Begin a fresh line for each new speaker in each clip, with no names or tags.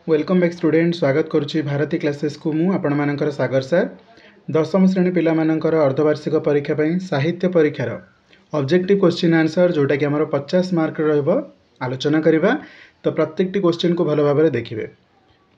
Welcome back student स्वागत करुच्ची Bharti classes को मु आपण मानकर सागर सर दशम श्रेणी पिला मानकर अर्धवार्षिक परीक्षा पई साहित्य परीक्षार ऑब्जेक्टिव क्वेश्चन आंसर जोटा कि हमर 50 मार्क रहबो आलोचना करिबा। तो प्रत्येक क्वेश्चन को भलो भाबरे देखिबे।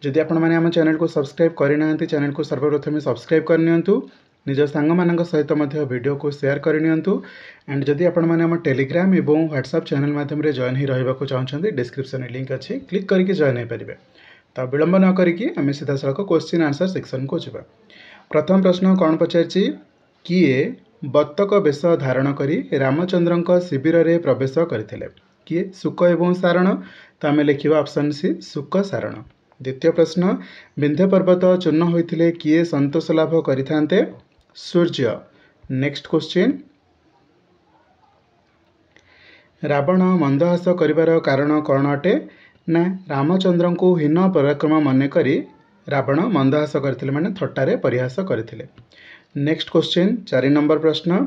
जदि आपण माने हम चैनल को सब्सक्राइब करिनांती चैनल को सर्वप्रथम सब्सक्राइब करनियंतु निज सांग मानक सहित मध्य वीडियो को शेयर करनियंतु एंड जदि आपण माने हम टेलीग्राम एवं व्हाट्सएप चैनल माध्यम रे जॉइन ही रहबा को चाहछन्ती डिस्क्रिप्शन लिंक अछि क्लिक करके जॉइन हे परिबे। तो विलंब न करिकी आम सीधा सड़क क्वेश्चन आंसर सेक्शन को जावा। प्रथम प्रश्न कौन पचारछि किए बत्तक बेश धारण करी रामचंद्र शिविर रे प्रवेश करथिले किए सुक एवं सारण। तो आम लिखा ऑप्शन सी सुक सारण। द्वितीय प्रश्न विंध्य पर्वत चूर्ण होइथिले किए संतोष लाभ करिथान्ते सूर्य। नेक्स्ट क्वेश्चन रावण मंदहास करिवार कारण कौन अटे ना रामचंद्र को हीन पराक्रम मनक रावण मंदहास करथिले माने थट्टारे परिहास करथिले। नेक्स्ट क्वेश्चन 4 नंबर प्रश्न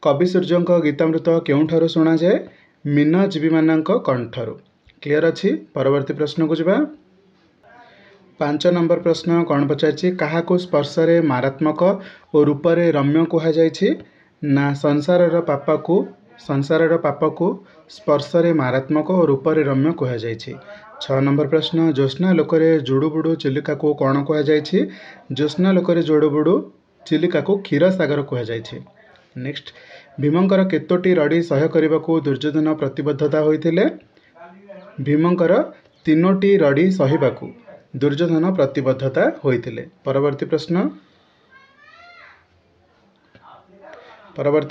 कवि सूर्य गीतामृत केउठारु शुणा जाए मीनजीवी मानक कंठरु। क्लियर अछि। परवर्ती प्रश्न को जिबा। 5 नंबर प्रश्न कौन पचारछि काहाको स्पर्शरे मारात्मक और रूपरे रम्य कहा जायछि ना संसारर पापको स्पर्शरे मारात्मक और रूपरे रम्य कहा जायछि। 6 नंबर प्रश्न ज्योत्स्ना लोकरे जुड़ुबुड़ु चिलिका को कौन कहा जायछि ज्योत्स्ना लोकरे जुड़ुबुड़ु चिलिका को क्षीर सागर कहा जायछि। नेक्स्ट भीमंकर केतोटी रड़ी सह्य करबाकू दुर्योधन प्रतिबद्धता होइथिले भीमंकर 3टी रड़ी सहिबाकू दुर्योधन प्रतिबद्धता होइथिले। परवर्ती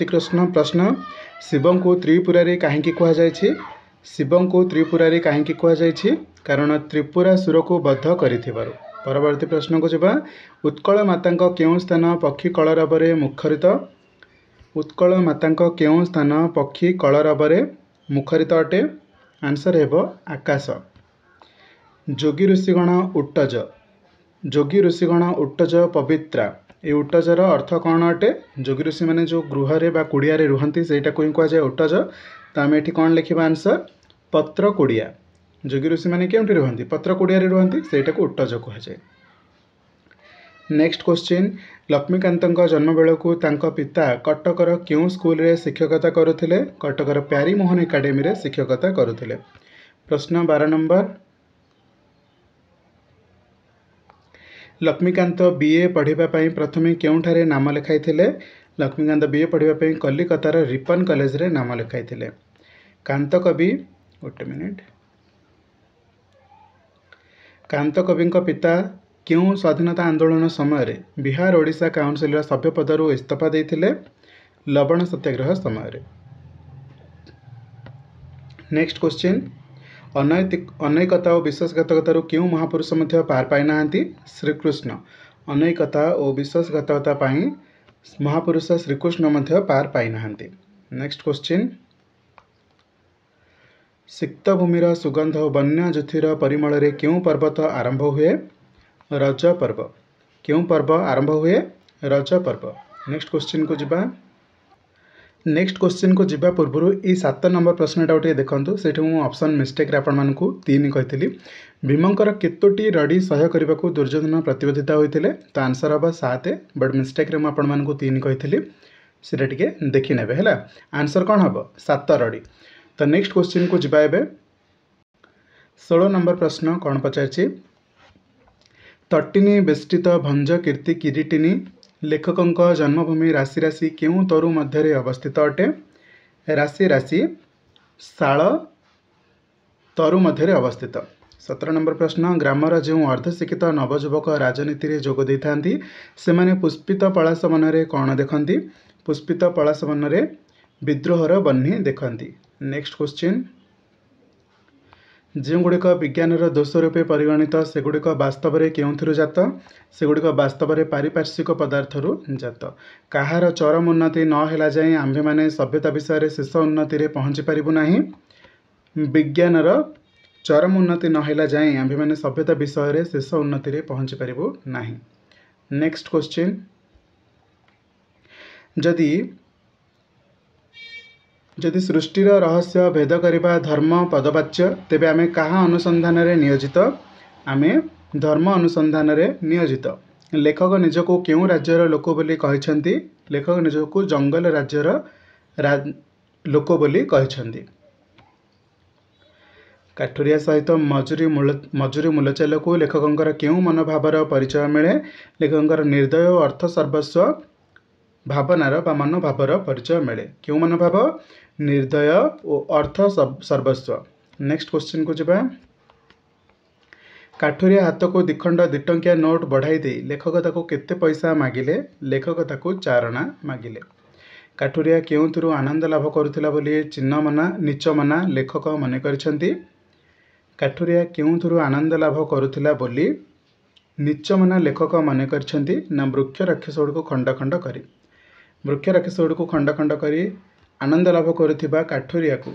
प्रश्न शिवं को त्रिपुरारी काहेकि कहा जायछि शिवं को त्रिपुरारी काहेकि कहा जायछि कारण त्रिपुरासुर को बद्ध करिथिबारु। परवर्ती प्रश्न को जिबा। उत्कल मातांक केउं स्थान पक्षी कलरवरे मुखरित उत्कल मातांक केउं स्थान पक्षी कलरवरे मुखरित अटे आंसर हेबो आकाश। जोगी ऋषिगण उट्टज पवित्रा ये उट्टजर अर्थ कौन अटे जोगी ऋषि मैंने जो गृह रे बा कुड़िया रे रुहंती सेटा को कह जाए उट्टज। तो आम एठी कौन लिखा आंसर पत्र कुड़िया। जोगी ऋषि मैंने केउठी रुहंती पत्र कुड़िया रे रुहंती सेटा को उट्टज कह जाए। नेक्स्ट क्वेश्चन लक्ष्मीकांत जन्म बेलू तांको पिता कटकर क्यों स्कूल रे शिक्षकता करुथिले कटकर प्यारीमोहन एकाडेमी रे शिक्षकता करुथिले। प्रश्न 12 नंबर लक्ष्मीकांत बीए पढ़ाई प्रथमे केउठारे नाम लिखाई लक्ष्मीकांत बीए पढ़ाई कलिकतार रिपन कॉलेज रे नाम लिखाई। कांत कवि गोटे मिनिट कांत कवि पिता क्यों स्वाधीनता आंदोलन समय बिहार ओडिशा काउंसिल सभ्य पदरु इस्तीफा देइथिले लवण सत्याग्रह समय। नेक्स्ट क्वेश्चन अनैकता और विश्वासघातकतार क्यों महापुरुष मध्य पार पाई नाहांती श्रीकृष्ण। अनैकता और विश्वासघातकता पाई महापुरुष श्रीकृष्ण मध्य पार पाई नाहांती। नेक्स्ट क्वेश्चन सिक्त भूमिर सुगंध वन्य ज्योतिर परिमल रे क्यों पर्वत आरंभ हुए रज पर्व। क्यों पर्व आरंभ हुए रज पर्व। नेक्स्ट क्वेश्चन को जिबा। नेक्स्ट क्वेश्चन को जिबा पूर्व ये 7 नंबर प्रश्नटा उठे देखंतु सेठी मु ऑप्शन मिस्टेक रे आपण मानकू 3 कहितली भीमंकर केतोटी रड़ी सह्य करबाकू दुर्योधन प्रतिबद्धता होइथिले। तो आंसर हबा 7 बट मिस्टेक रे मु आपण मानकू 3 कहितली सेटा टिके देखि नेबे हैला आंसर कोन हबो 7 रड़ी। तो नेक्स्ट क्वेश्चन को जिबा एबे 16 नंबर प्रश्न कोन पचारछि तट्टिनी बेष्टित भंज कीर्ति किरीटिनी लेखकों जन्मभूमि राशि राशि क्यों तरु मध्य अवस्थित अटे राशि राशि शाल तरु मध्य अवस्थित। 17 नंबर प्रश्न ग्रामर जो अर्धशिक्षित नवजुवक राजनीति रे जोग देइथांती सेमाने पुष्पित पलाश वनरे कौन देखंती पुष्पित पलाश वनरे विद्रोहर बन्ही देखंती। नेक्स्ट क्वेश्चन जो गुड़िक विज्ञान दोष रूपे परिगणित से गुड़िक वास्तव में क्यों जात से गुड़िक वास्तव में पारिपार्श्विक पदार्थरु जात। कहार चरम उन्नति नहला जाए आम्भे माने सभ्यता विषय शेष उन्नति रे पहुँची पारिबु नाही विज्ञानर चरम उन्नति नहला जाए आम्भे माने सभ्यता विषय रे शेष उन्नति रे पहुँची पारिबु नाही। नेक्स्ट क्वेश्चन जदि सृष्टिर रहस्य भेद करने धर्म पदवाच्य तेबे आमे कहा अनुसंधान रे नियोजित आमे धर्म अनुसंधान रे नियोजित। लेखक निजको केउ राज्यर लोक बोली कहिसंती? लेखक निजको जंगल राज्यर लोक बोली कहिसंती। काठुरिया सहित मजूरी मूलचाल को लेखकंकर केउ मनोभावर परिचय मिले? लेखकंकर निर्दय और अर्थ सर्वस्व भावनार बा मनोभावर परिचय मिले। केउ मनोभाव? निर्दय और अर्थ सर्वस्व। नेक्स्ट क्वेश्चन को जिबा। काठुरिया हाथ को दिखंड 2 टंकिया नोट बढ़ाई दे लेखक ताको केते पैसा मागिले? लेखक ताको 4 आना मागिले। काठुरिया केउथुरु आनंद लाभ करुथिला बोली चिन्नमना नीचमना लेखक मने करिसंती? काठुरिया केउथुरु आनंद लाभ करुथिला बोली नीचमना लेखक मने करिसंती? ना वृक्ष राक्षस को खंड खंड करी। वृक्ष राक्षस को खंड खंड करी आनंद लाभ करुथिबा काठुरिया को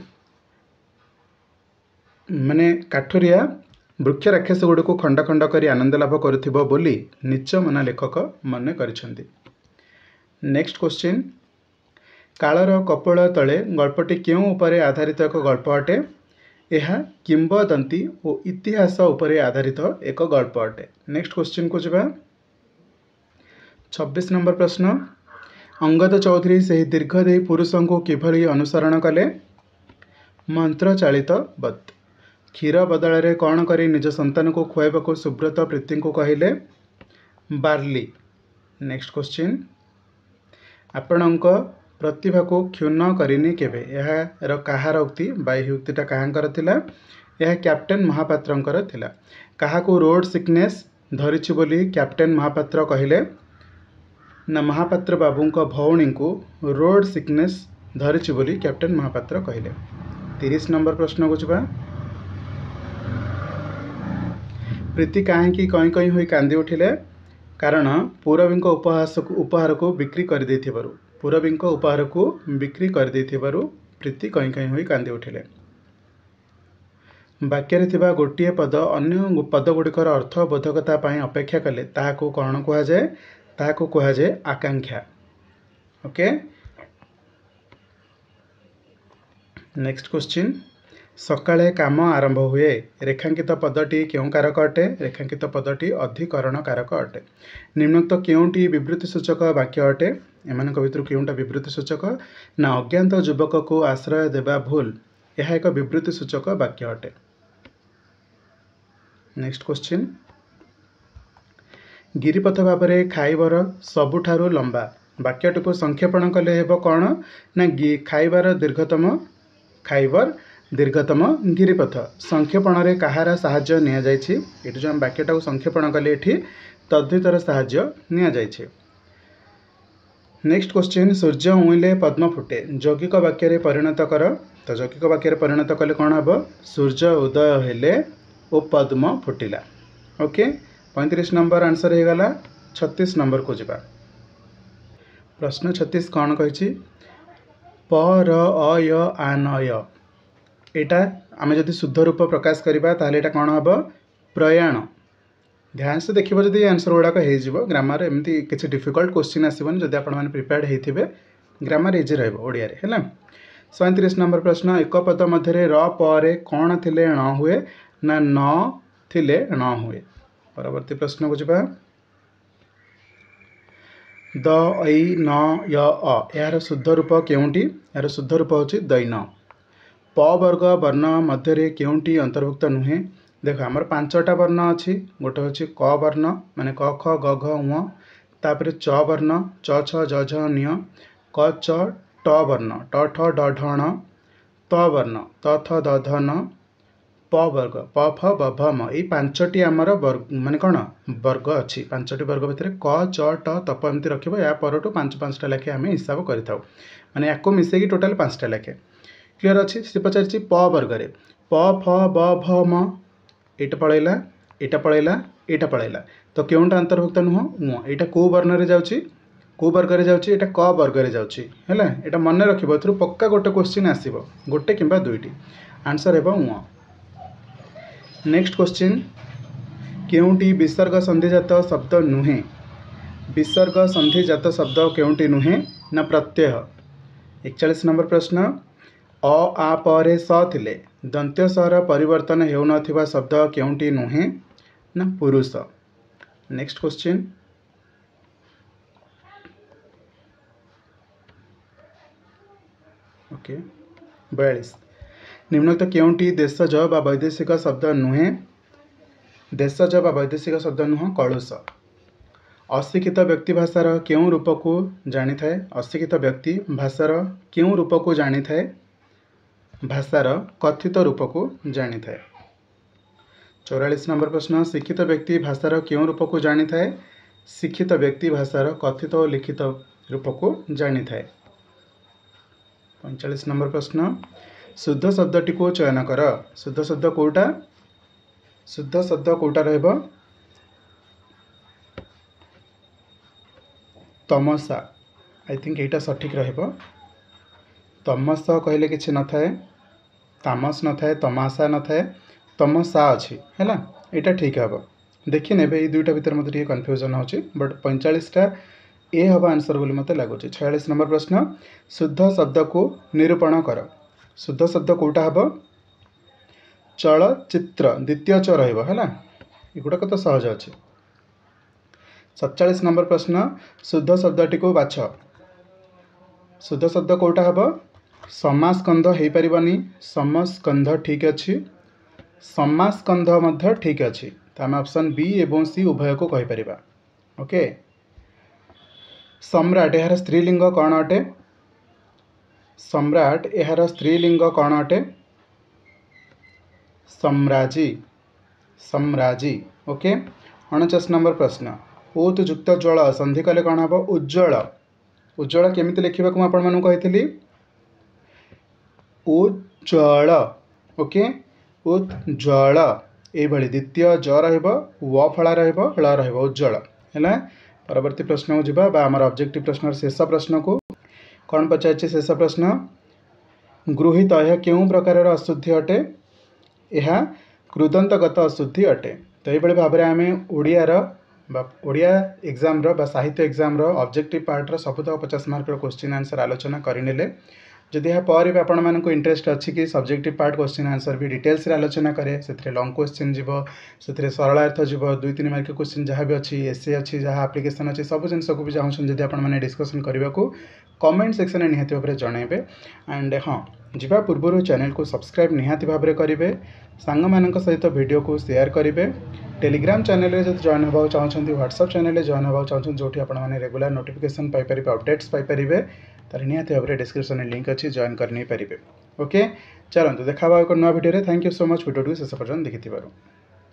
माने काठुरिया वृक्ष राक्षस गुड़ को खंड खंड करी आनंद लाभ करुथिबो बोली नीचमना लेखक मने करिसंती। Next question. कालर कपोल तले गल्पटी केउ उपरे आधारित एक गल्प अटे? यह किंबदंती और इतिहास उपरे आधारित एक गल्प अटे। नेक्स्ट क्वेश्चन को जिबा। 26 नंबर प्रश्न। अंगद चौधरी से दीर्घदेही पुरुष को किभली अनुसरण कले? मंत्र चालित बत। क्षीर बदल रे कौन करी निज संतान को खुआइबा को सुब्रत प्रीति को कहले? बार्ली। Next question. आपणक प्रतिभा को क्षुण्ण करिनी केबे? यह कहार उक्ति बाई उक्तिटा कहांकर थिला? यह कैप्टेन महापात्रंकर थिला। काहाकू रोड सिकनेस धरिछि बोली कैप्टेन महापात्र कहले? ना महापात्र बाबू को भौणी को रोड सिकनेस धरिछि बोली कैप्टेन महापात्र कहले। 30 नंबर प्रश्न को जिबा। प्रीति काहेकि कई कई हुई कांदी उठिले? कारण पूरबी उपहार को बिक्री कर देथिबारु। पूरबी उपहार को बिक्री कर देथिबारु प्रीति कई कई हुई कांदी उठिले। वाक्य थिबा गोटिए पद अन्य पद गुड़िकर अर्थ बोधकता पाई अपेक्षा कले ताहाको कौन कहा जाए? ताहाको कहा जाए आकांक्षा। ओके। Next question. सकाळे काम आरंभ हुए रेखांकित पदटी केउ कारक अटे? रेखांकित पदटी अधिकरण कारक अटे। निम्नोक्त केउटी विवृत्ति सूचक वाक्य अटे? एमानक भितरु केउटा विवृत्ति सूचक? ना अज्ञात युवक को आश्रय देवा भूल यह एक विवृत्ति सूचक वाक्य अटे। Next question. गिरिपथ भाव में खाइबार सबुठारु लंबा वाक्यटी को संक्षेपण कले हेबो कौन? ना खाइबार दीर्घतम गिरिपथ। संक्षेपण रे कहार साहाय्य निया जायछि? एठी जो हम वाक्यटा को संक्षेपण कले एठी तद्धितर साहाय्य निया जायछि। Next question. सूर्य उइले पद्म फुटे यौगिक वाक्य रे परिणत कर। तो यौगिक वाक्य रे परिणत कले कौन हेबो? सूर्य उदय हेले ओ पद्म फुटिला। ओके। 35 नंबर आंसर हो गला। 36 नंबर को जिबा। प्रश्न 36 कौन कहिछि? प र अ य आन य एटा आमे जदि शुद्ध रूप प्रकाश करिबा ताले एटा कौन हबो? प्रयाण। ध्यान से देखिबो जदि आंसर गुड़ाक हो जिवो। ग्रामर एमती किसी डिफिकल्ट क्वेश्चन आसीबन जदि आपण माने प्रिपेयर्ड हेथिबे ग्रामर इजी रहइबो ओडिया रे हैला। 37 नंबर प्रश्न। एक पद मध्य र प रे कौन थिले ण हुए? ना न थिले ण हुए। परवर्ती प्रश्न को जिबा। द ऐ न य अ यार शुद्ध रूप केउंटी? यार शुद्ध रूप होची दैन। प वर्ग वर्ण मध्य केउंटी अंतर्भुक्त नुहे? देखो आमर 5टा वर्ण अच्छी। गोटे हूँ क वर्ण माने क ख ग घ ङ तापर च वर्ण च छ ज झ ञ क च ट वर्ण ट ठ ड ढ ण त वर्ण त थ द ध न प वर्ग प फ ब भ म यही 5टी आमर वर्ग माने कौन वर्ग अच्छी। 5टी वर्ग भितर क च ट तप एमती रखिबो। या परठू 5-5टा लेखे आम हिसाब करिथाउ माने याको मिसेकी टोटाल 5टा लेखे। क्लियर अच्छी। से पचार प वर्ग रे प फ ब भ म एटा पळैला एटा पळैला एटा पळैला तो केउंटा अंतर्भुक्त नुह? उ एटा को वर्ण रे जाउची? को वर्ग रे जाउची? एटा क वर्ग रे जाउची हैला। एटा मन रखिबो। एथरु पक्का गोटे क्वेश्चन आसीबो गोटे किंबा दुईटी आंसर हेबो उ। Next question. केउंटी विसर्ग संधिजात शब्द नुहे? विसर्ग संधिजात शब्द केउंटी नुहे? ना प्रत्यय। 41 नंबर प्रश्न। अ आ प रे स थिले दंत्य सर परिवर्तन हेउ नथिबा शब्द केउंटी नुहे? ना पुरुष। नेक्स्ट क्वेश्चन, ओके 42 निम्नलिखित केउंटी देशज बा वैदेशिक शब्द नुहे? देशज बा वैदेशिक शब्द नुह कलुष। अशिक्षित व्यक्ति भाषार केउं रूप को जानी थाए? अशिक्षित व्यक्ति भाषार केउं रूप को जानी थाए? भाषार कथित रूप को जानी थाए। 44 नंबर प्रश्न, शिक्षित व्यक्ति भाषार केउं रूप को जानी थाए? शिक्षित व्यक्ति भाषार कथित और लिखित रूप को जानी थाए। 45 नंबर प्रश्न, शुद्ध शब्दटी को चयन कर। शुद्ध शब्द कोटा? शुद्ध शब्द कोटा रहबो? तमसा। आई थिंक एटा सठिक रहबो। तमस कहले किछि न थाए, तामस न थाए, तमाशा न थाए, तमसा अछि हैला, एटा ठीक हबो। देखि नेबे ए दुईटा भीतर मते ଟିକେ कन्फ्यूजन होछि, बट 45 टा ए हबो आंसर बोली मते लागुछि। 46 नंबर प्रश्न, शुद्ध शब्द को निरूपण कर। शुद्ध शब्द कोटा हबो? चलचित्र, द्वितीय च रहबो हैला, एगुडा तो सहज अछि। 47 नंबर प्रश्न, शुद्ध शब्दटी को बाछ। शुद्ध शब्द कोटा हबो? समास्कंध हेई परिबनी, समस्कंध ठीक अछि, समास्कंध मध्य ठीक अछि, त हम ऑप्शन बी एवं सी उभय को कहि परिबा। ओके। सम्राट एहार स्त्रीलिंग कौन अटे? सम्राट एहार स्त्रीलिंग कौन अटे? सम्राजी, सम्राजी। ओके। 49 नंबर प्रश्न, ऊत युक्त जल संधि कले कौन हम? उज्जवल। उज्जवल केमिति लिखिबा को आपण मानु कहितली? उज्जवल। ओके, उज्जवल ए भली द्वितीय ज रहबो, व फळा रहबो, हळ रहबो, उज्जवल हैला। परवर्ती प्रश्न को जिबा बा हमर ऑब्जेक्टिव प्रश्न शेष प्रश्न को कौन पचारछि? शेष प्रश्न, गृहीत यह केउं प्रकार अशुद्धि अटे? यह कृदंतगत अशुद्धि अटे। तो ये भाव में आम ओडिया एग्जाम रो साहित्य एग्जाम रो ऑब्जेक्टिव पार्ट रो सबुतक 50 मार्क रो क्वेश्चन आंसर आलोचना करनेले। जदि यहाँ पर भी आपण मानक इंटरेस्ट अच्छी कि सब्जेक्टिव पार्ट क्वेश्चन आंसर भी डिटेल्स रे आलोचना करे, से लॉन्ग क्वेश्चन जीव, से सरलार्थ जीव, 2-3 मार्क क्वेश्चन जहाँ भी अच्छी, एसए अच्छी, जहाँ एप्लिकेशन अच्छी, सब जिन को भी चाहूँ जब आप डिस्कसन करने को कमेंट सेक्शन में निहाती भाव में जनइबे। एंड हाँ, जीवा पूर्व चैनल को सब्सक्राइब निहाती भाव में करेंगे, सांग मानक सहित वीडियो को शेयर करेंगे, टेलीग्राम चैनल में जब जॉइन होगा चाहते, व्हाट्सएप चैनल में जॉइन होगा चाहते, जो आपने regular notification Piper, updates Piper, तार निहाती भाव में डिस्क्रिप्शन में लिंक अच्छी, जॉइन करनी पारे। ओके, चलते देखा एक नया video. Thank you so much video शेष पर्यटन देखि।